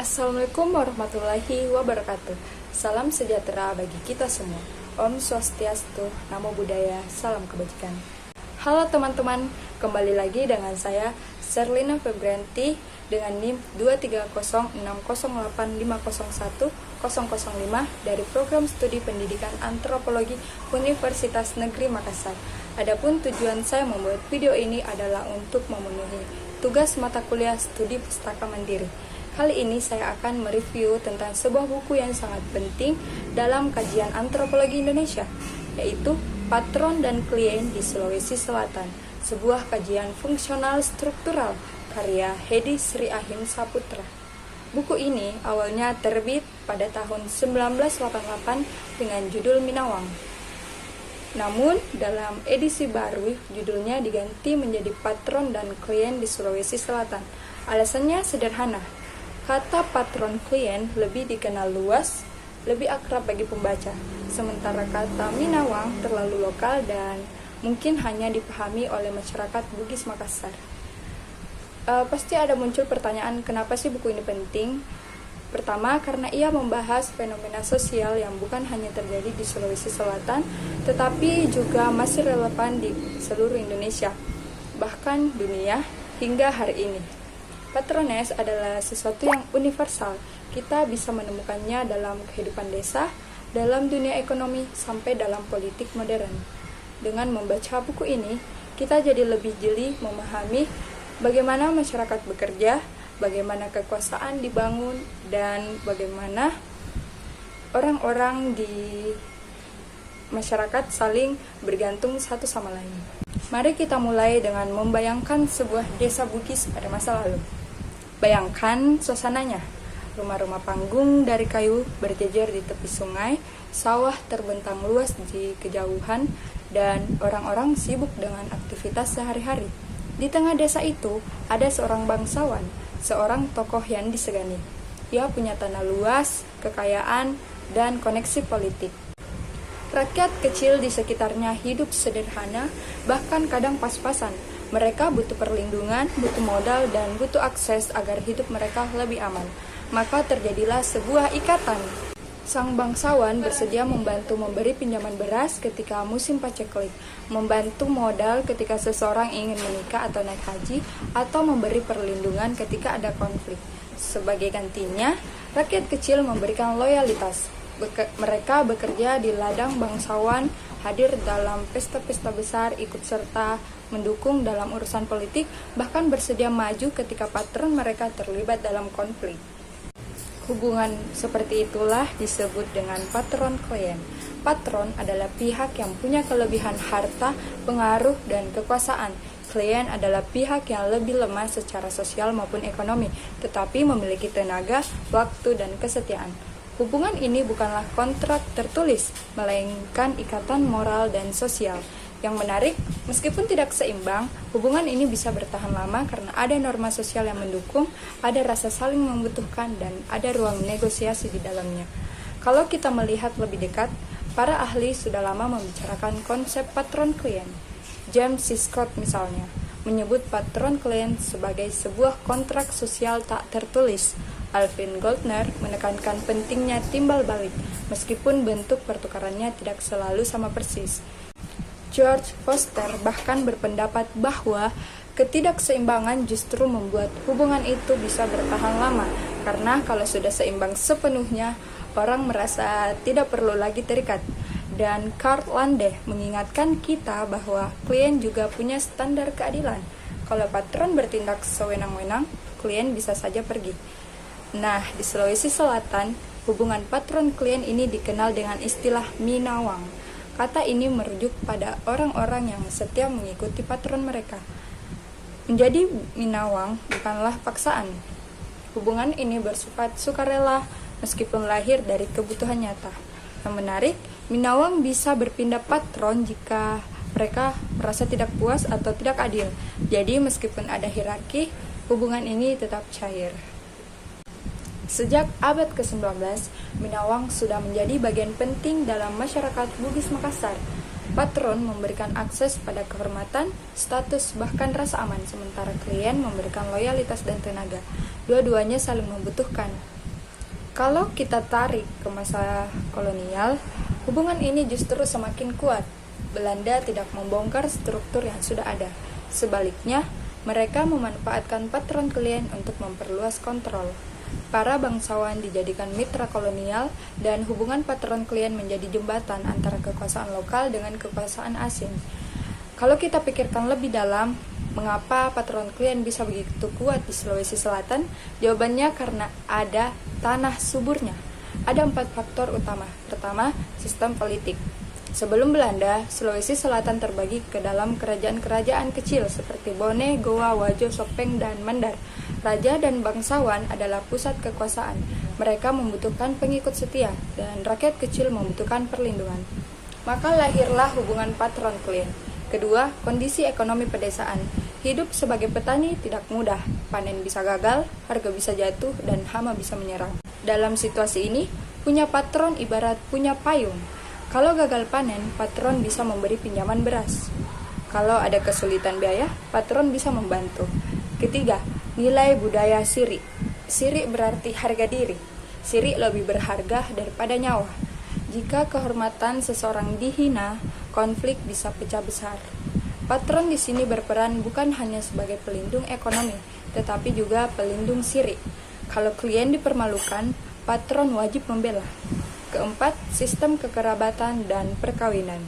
Assalamualaikum warahmatullahi wabarakatuh. Salam sejahtera bagi kita semua. Om Swastiastu, Namo Buddhaya, salam kebajikan. Halo teman-teman, kembali lagi dengan saya Serlina Febrianti dengan NIM 2306085010005 dari Program Studi Pendidikan Antropologi Universitas Negeri Makassar. Adapun tujuan saya membuat video ini adalah untuk memenuhi tugas mata kuliah studi pustaka mandiri. Kali ini saya akan mereview tentang sebuah buku yang sangat penting dalam kajian antropologi Indonesia, yaitu Patron dan Klien di Sulawesi Selatan, sebuah kajian fungsional struktural karya Hedi Sri Ahim Saputra. Buku ini awalnya terbit pada tahun 1988 dengan judul Minawang. Namun, dalam edisi baru, judulnya diganti menjadi Patron dan Klien di Sulawesi Selatan. Alasannya sederhana. Kata patron klien lebih dikenal luas, lebih akrab bagi pembaca, sementara kata Minawang terlalu lokal dan mungkin hanya dipahami oleh masyarakat Bugis Makassar. Pasti ada muncul pertanyaan, kenapa sih buku ini penting? Pertama, karena ia membahas fenomena sosial yang bukan hanya terjadi di Sulawesi Selatan, tetapi juga masih relevan di seluruh Indonesia, bahkan dunia hingga hari ini. Patrones adalah sesuatu yang universal. Kita bisa menemukannya dalam kehidupan desa, dalam dunia ekonomi, sampai dalam politik modern. Dengan membaca buku ini, kita jadi lebih jeli memahami bagaimana masyarakat bekerja, bagaimana kekuasaan dibangun, dan bagaimana orang-orang di masyarakat saling bergantung satu sama lain. Mari kita mulai dengan membayangkan sebuah desa Bugis pada masa lalu. Bayangkan suasananya, rumah-rumah panggung dari kayu berjejer di tepi sungai, sawah terbentang luas di kejauhan, dan orang-orang sibuk dengan aktivitas sehari-hari. Di tengah desa itu, ada seorang bangsawan, seorang tokoh yang disegani. Ia punya tanah luas, kekayaan, dan koneksi politik. Rakyat kecil di sekitarnya hidup sederhana, bahkan kadang pas-pasan. Mereka butuh perlindungan, butuh modal, dan butuh akses agar hidup mereka lebih aman. Maka terjadilah sebuah ikatan. Sang bangsawan bersedia membantu memberi pinjaman beras ketika musim paceklik, membantu modal ketika seseorang ingin menikah atau naik haji, atau memberi perlindungan ketika ada konflik. Sebagai gantinya, rakyat kecil memberikan loyalitas. Mereka bekerja di ladang bangsawan, hadir dalam pesta-pesta besar, ikut serta mendukung dalam urusan politik, bahkan bersedia maju ketika patron mereka terlibat dalam konflik. Hubungan seperti itulah disebut dengan patron-klien. Patron adalah pihak yang punya kelebihan harta, pengaruh, dan kekuasaan. Klien adalah pihak yang lebih lemah secara sosial maupun ekonomi, tetapi memiliki tenaga, waktu, dan kesetiaan. Hubungan ini bukanlah kontrak tertulis, melainkan ikatan moral dan sosial. Yang menarik, meskipun tidak seimbang, hubungan ini bisa bertahan lama karena ada norma sosial yang mendukung, ada rasa saling membutuhkan, dan ada ruang negosiasi di dalamnya. Kalau kita melihat lebih dekat, para ahli sudah lama membicarakan konsep patron-klien. James C. Scott misalnya, menyebut patron-klien sebagai sebuah kontrak sosial tak tertulis. Alvin Goldner menekankan pentingnya timbal balik, meskipun bentuk pertukarannya tidak selalu sama persis. George Foster bahkan berpendapat bahwa ketidakseimbangan justru membuat hubungan itu bisa bertahan lama, karena kalau sudah seimbang sepenuhnya, orang merasa tidak perlu lagi terikat. Dan Karl Lande mengingatkan kita bahwa klien juga punya standar keadilan. Kalau patron bertindak sewenang-wenang, klien bisa saja pergi. Nah, di Sulawesi Selatan, hubungan patron-klien ini dikenal dengan istilah Minawang. Kata ini merujuk pada orang-orang yang setia mengikuti patron mereka. Menjadi Minawang bukanlah paksaan. Hubungan ini bersifat sukarela meskipun lahir dari kebutuhan nyata. Yang menarik, Minawang bisa berpindah patron jika mereka merasa tidak puas atau tidak adil. Jadi meskipun ada hierarki, hubungan ini tetap cair. Sejak abad ke-19, Minawang sudah menjadi bagian penting dalam masyarakat Bugis Makassar. Patron memberikan akses pada kehormatan, status, bahkan rasa aman, sementara klien memberikan loyalitas dan tenaga. Dua-duanya saling membutuhkan. Kalau kita tarik ke masa kolonial, hubungan ini justru semakin kuat. Belanda tidak membongkar struktur yang sudah ada. Sebaliknya, mereka memanfaatkan patron klien untuk memperluas kontrol. Para bangsawan dijadikan mitra kolonial dan hubungan patron klien menjadi jembatan antara kekuasaan lokal dengan kekuasaan asing. Kalau kita pikirkan lebih dalam, mengapa patron klien bisa begitu kuat di Sulawesi Selatan? Jawabannya karena ada tanah suburnya. Ada 4 faktor utama. Pertama, sistem politik. Sebelum Belanda, Sulawesi Selatan terbagi ke dalam kerajaan-kerajaan kecil seperti Bone, Goa, Wajo, Sopeng, dan Mandar. Raja dan bangsawan adalah pusat kekuasaan. Mereka membutuhkan pengikut setia, dan rakyat kecil membutuhkan perlindungan. Maka lahirlah hubungan patron klien. Kedua, kondisi ekonomi pedesaan. Hidup sebagai petani tidak mudah. Panen bisa gagal, harga bisa jatuh, dan hama bisa menyerang. Dalam situasi ini, punya patron ibarat punya payung. Kalau gagal panen, patron bisa memberi pinjaman beras. Kalau ada kesulitan biaya, patron bisa membantu. Ketiga, nilai budaya siri. Siri berarti harga diri. Siri lebih berharga daripada nyawa. Jika kehormatan seseorang dihina, konflik bisa pecah besar. Patron di sini berperan bukan hanya sebagai pelindung ekonomi, tetapi juga pelindung siri. Kalau klien dipermalukan, patron wajib membela. Keempat, sistem kekerabatan dan perkawinan.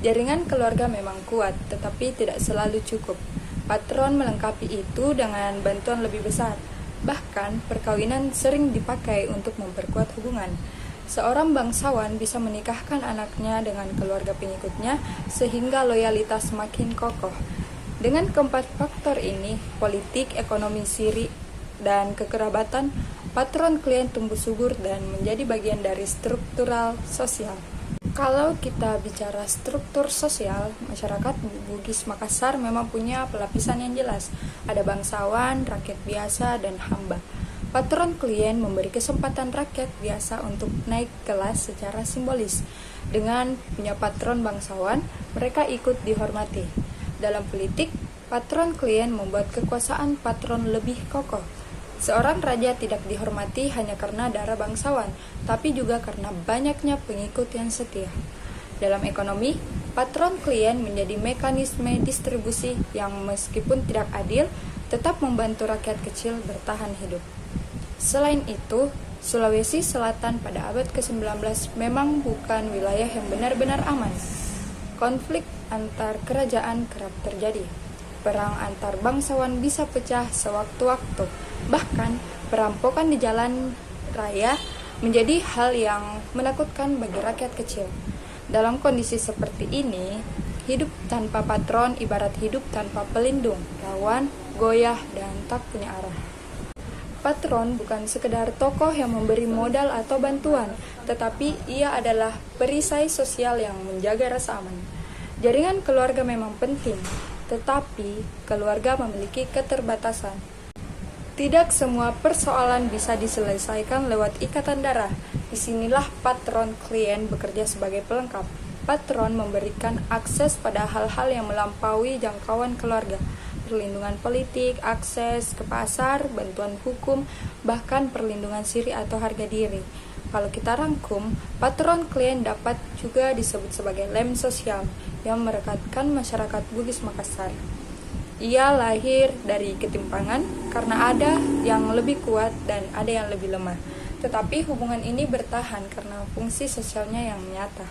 Jaringan keluarga memang kuat, tetapi tidak selalu cukup. Patron melengkapi itu dengan bantuan lebih besar. Bahkan, perkawinan sering dipakai untuk memperkuat hubungan. Seorang bangsawan bisa menikahkan anaknya dengan keluarga pengikutnya sehingga loyalitas semakin kokoh. Dengan keempat faktor ini, politik, ekonomi siri, dan kekerabatan, patron klien tumbuh subur dan menjadi bagian dari struktural sosial. Kalau kita bicara struktur sosial, masyarakat Bugis Makassar memang punya pelapisan yang jelas. Ada bangsawan, rakyat biasa, dan hamba. Patron klien memberi kesempatan rakyat biasa untuk naik kelas secara simbolis. Dengan punya patron bangsawan, mereka ikut dihormati. Dalam politik, patron klien membuat kekuasaan patron lebih kokoh. Seorang raja tidak dihormati hanya karena darah bangsawan, tapi juga karena banyaknya pengikut yang setia. Dalam ekonomi, patron klien menjadi mekanisme distribusi yang meskipun tidak adil, tetap membantu rakyat kecil bertahan hidup. Selain itu, Sulawesi Selatan pada abad ke-19 memang bukan wilayah yang benar-benar aman. Konflik antar kerajaan kerap terjadi. Perang antar bangsawan bisa pecah sewaktu-waktu. Bahkan, perampokan di jalan raya menjadi hal yang menakutkan bagi rakyat kecil. Dalam kondisi seperti ini, hidup tanpa patron ibarat hidup tanpa pelindung, rawan, goyah, dan tak punya arah. Patron bukan sekedar tokoh yang memberi modal atau bantuan, tetapi ia adalah perisai sosial yang menjaga rasa aman. Jaringan keluarga memang penting, tetapi keluarga memiliki keterbatasan. Tidak semua persoalan bisa diselesaikan lewat ikatan darah. Disinilah patron klien bekerja sebagai pelengkap. Patron memberikan akses pada hal-hal yang melampaui jangkauan keluarga. Perlindungan politik, akses ke pasar, bantuan hukum, bahkan perlindungan siri atau harga diri. Kalau kita rangkum, patron klien dapat juga disebut sebagai lem sosial yang merekatkan masyarakat Bugis Makassar. Ia lahir dari ketimpangan karena ada yang lebih kuat dan ada yang lebih lemah. Tetapi hubungan ini bertahan karena fungsi sosialnya yang nyata.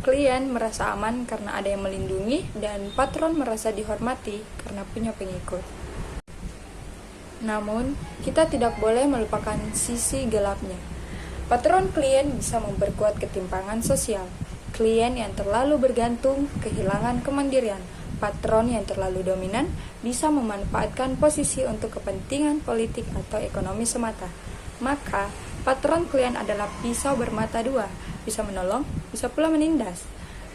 Klien merasa aman karena ada yang melindungi dan patron merasa dihormati karena punya pengikut. Namun, kita tidak boleh melupakan sisi gelapnya. Patron klien bisa memperkuat ketimpangan sosial. Klien yang terlalu bergantung kehilangan kemandirian. Patron yang terlalu dominan bisa memanfaatkan posisi untuk kepentingan politik atau ekonomi semata. Maka, patron klien adalah pisau bermata dua, bisa menolong, bisa pula menindas.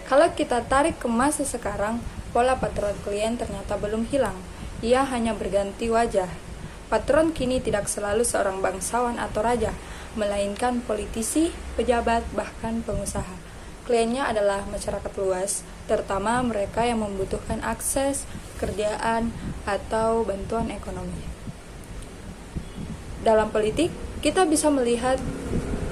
Kalau kita tarik ke masa sekarang, pola patron klien ternyata belum hilang. Ia hanya berganti wajah. Patron kini tidak selalu seorang bangsawan atau raja, melainkan politisi, pejabat, bahkan pengusaha. Kliennya adalah masyarakat luas, terutama mereka yang membutuhkan akses, kerjaan, atau bantuan ekonomi. Dalam politik, Kita bisa melihat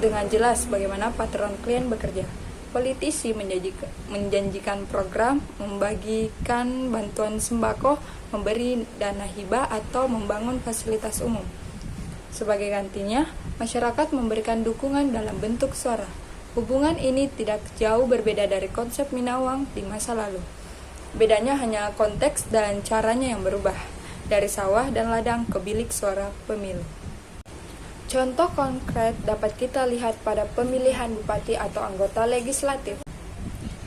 dengan jelas bagaimana patron klien bekerja. Politisi menjanjikan program, membagikan bantuan sembako, memberi dana hibah, atau membangun fasilitas umum. Sebagai gantinya, masyarakat memberikan dukungan dalam bentuk suara. Hubungan ini tidak jauh berbeda dari konsep Minawang di masa lalu. Bedanya hanya konteks dan caranya yang berubah, dari sawah dan ladang ke bilik suara pemilu. Contoh konkret dapat kita lihat pada pemilihan bupati atau anggota legislatif.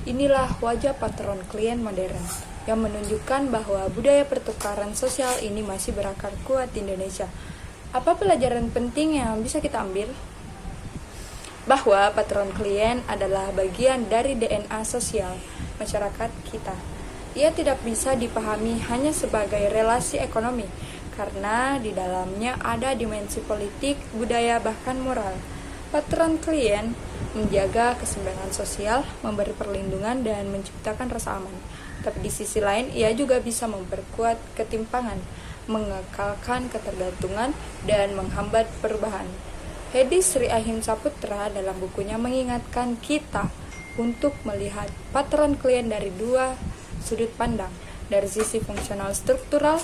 Inilah wajah patron klien modern yang menunjukkan bahwa budaya pertukaran sosial ini masih berakar kuat di Indonesia. Apa pelajaran penting yang bisa kita ambil? Bahwa patron klien adalah bagian dari DNA sosial masyarakat kita. Ia tidak bisa dipahami hanya sebagai relasi ekonomi, karena di dalamnya ada dimensi politik, budaya, bahkan moral. Patron klien menjaga keseimbangan sosial, memberi perlindungan, dan menciptakan rasa aman. Tapi di sisi lain, ia juga bisa memperkuat ketimpangan, mengekalkan ketergantungan, dan menghambat perubahan. Hedi Sri Ahim Saputra dalam bukunya mengingatkan kita untuk melihat patron klien dari dua sudut pandang. Dari sisi fungsional struktural,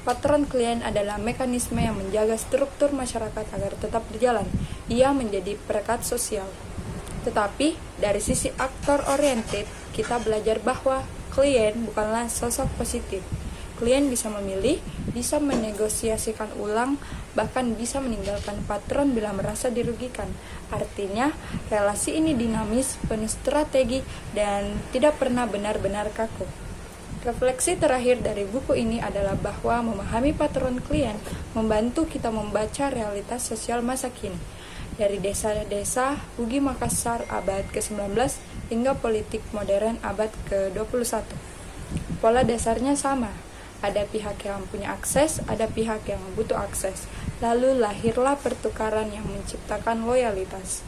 patron klien adalah mekanisme yang menjaga struktur masyarakat agar tetap berjalan. Ia menjadi perekat sosial. Tetapi, dari sisi aktor oriented, kita belajar bahwa klien bukanlah sosok positif. Klien bisa memilih, bisa menegosiasikan ulang, bahkan bisa meninggalkan patron bila merasa dirugikan. Artinya, relasi ini dinamis, penuh strategi, dan tidak pernah benar-benar kaku. Refleksi terakhir dari buku ini adalah bahwa memahami patron klien membantu kita membaca realitas sosial masa kini. Dari desa-desa Bugis Makassar abad ke-19 hingga politik modern abad ke-21. Pola dasarnya sama. Ada pihak yang punya akses, ada pihak yang butuh akses. Lalu lahirlah pertukaran yang menciptakan loyalitas.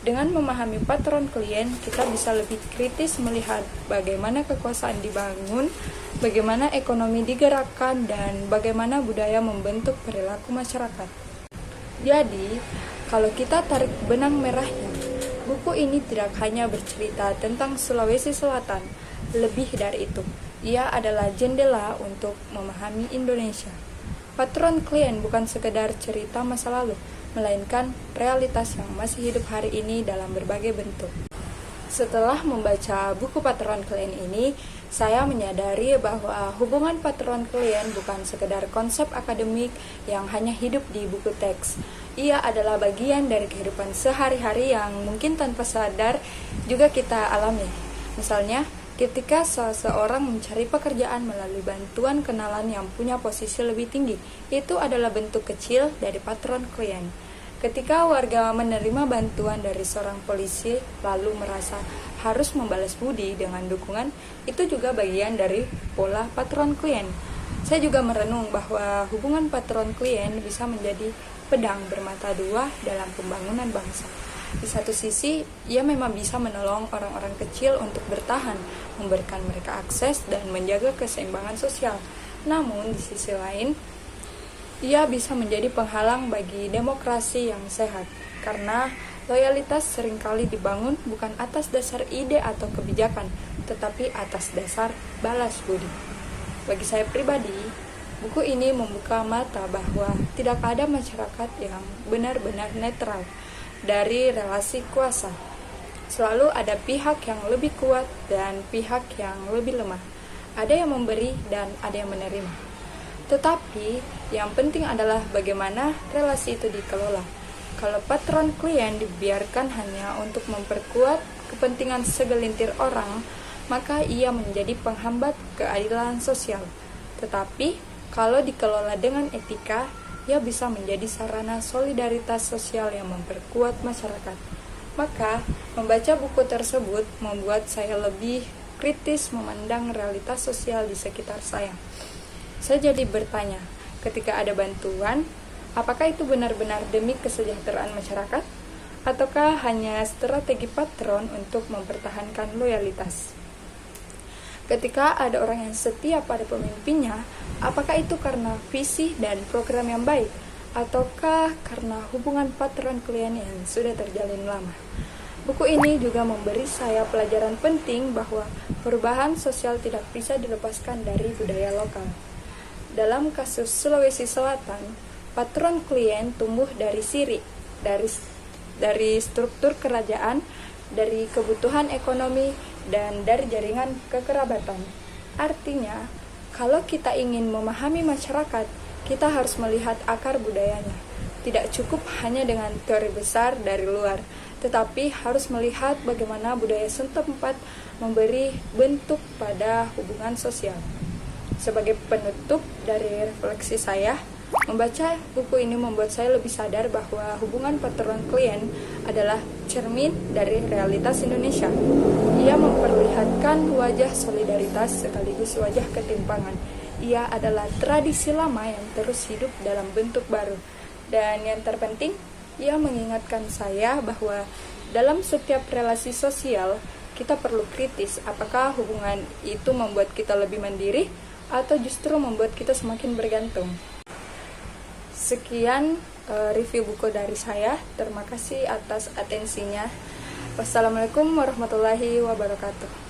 Dengan memahami patron klien, kita bisa lebih kritis melihat bagaimana kekuasaan dibangun, bagaimana ekonomi digerakkan, dan bagaimana budaya membentuk perilaku masyarakat. Jadi, kalau kita tarik benang merahnya, buku ini tidak hanya bercerita tentang Sulawesi Selatan, lebih dari itu. Ia adalah jendela untuk memahami Indonesia. Patron klien bukan sekedar cerita masa lalu, melainkan realitas yang masih hidup hari ini dalam berbagai bentuk. Setelah membaca buku patron klien ini, saya menyadari bahwa hubungan patron klien bukan sekedar konsep akademik yang hanya hidup di buku teks. Ia adalah bagian dari kehidupan sehari-hari yang mungkin tanpa sadar juga kita alami. Misalnya, ketika seseorang mencari pekerjaan melalui bantuan kenalan yang punya posisi lebih tinggi, itu adalah bentuk kecil dari patron klien. Ketika warga menerima bantuan dari seorang polisi lalu merasa harus membalas budi dengan dukungan, itu juga bagian dari pola patron klien. Saya juga merenung bahwa hubungan patron klien bisa menjadi pedang bermata dua dalam pembangunan bangsa. Di satu sisi, ia memang bisa menolong orang-orang kecil untuk bertahan, memberikan mereka akses dan menjaga keseimbangan sosial. Namun, di sisi lain, ia bisa menjadi penghalang bagi demokrasi yang sehat, karena loyalitas seringkali dibangun bukan atas dasar ide atau kebijakan, tetapi atas dasar balas budi. Bagi saya pribadi, buku ini membuka mata bahwa tidak ada masyarakat yang benar-benar netral dari relasi kuasa. Selalu ada pihak yang lebih kuat dan pihak yang lebih lemah. Ada yang memberi dan ada yang menerima. Tetapi yang penting adalah bagaimana relasi itu dikelola. Kalau patron klien dibiarkan hanya untuk memperkuat kepentingan segelintir orang, maka ia menjadi penghambat keadilan sosial. Tetapi kalau dikelola dengan etika, ia bisa menjadi sarana solidaritas sosial yang memperkuat masyarakat. Maka, membaca buku tersebut membuat saya lebih kritis memandang realitas sosial di sekitar saya. Saya jadi bertanya, ketika ada bantuan, apakah itu benar-benar demi kesejahteraan masyarakat? Ataukah hanya strategi patron untuk mempertahankan loyalitas? Ketika ada orang yang setia pada pemimpinnya, apakah itu karena visi dan program yang baik? ataukah karena hubungan patron klien yang sudah terjalin lama? Buku ini juga memberi saya pelajaran penting bahwa perubahan sosial tidak bisa dilepaskan dari budaya lokal. Dalam kasus Sulawesi Selatan, patron klien tumbuh dari siri, dari struktur kerajaan, dari kebutuhan ekonomi, dan dari jaringan kekerabatan. Artinya, kalau kita ingin memahami masyarakat, kita harus melihat akar budayanya. Tidak cukup hanya dengan teori besar dari luar, tetapi harus melihat bagaimana budaya setempat memberi bentuk pada hubungan sosial. Sebagai penutup dari refleksi saya, membaca buku ini membuat saya lebih sadar bahwa hubungan patron klien adalah cermin dari realitas Indonesia. Ia memperlihatkan wajah solidaritas sekaligus wajah ketimpangan. Ia adalah tradisi lama yang terus hidup dalam bentuk baru. Dan yang terpenting, ia mengingatkan saya bahwa dalam setiap relasi sosial, kita perlu kritis apakah hubungan itu membuat kita lebih mandiri atau justru membuat kita semakin bergantung. Sekian review buku dari saya. Terima kasih atas atensinya. Wassalamualaikum warahmatullahi wabarakatuh.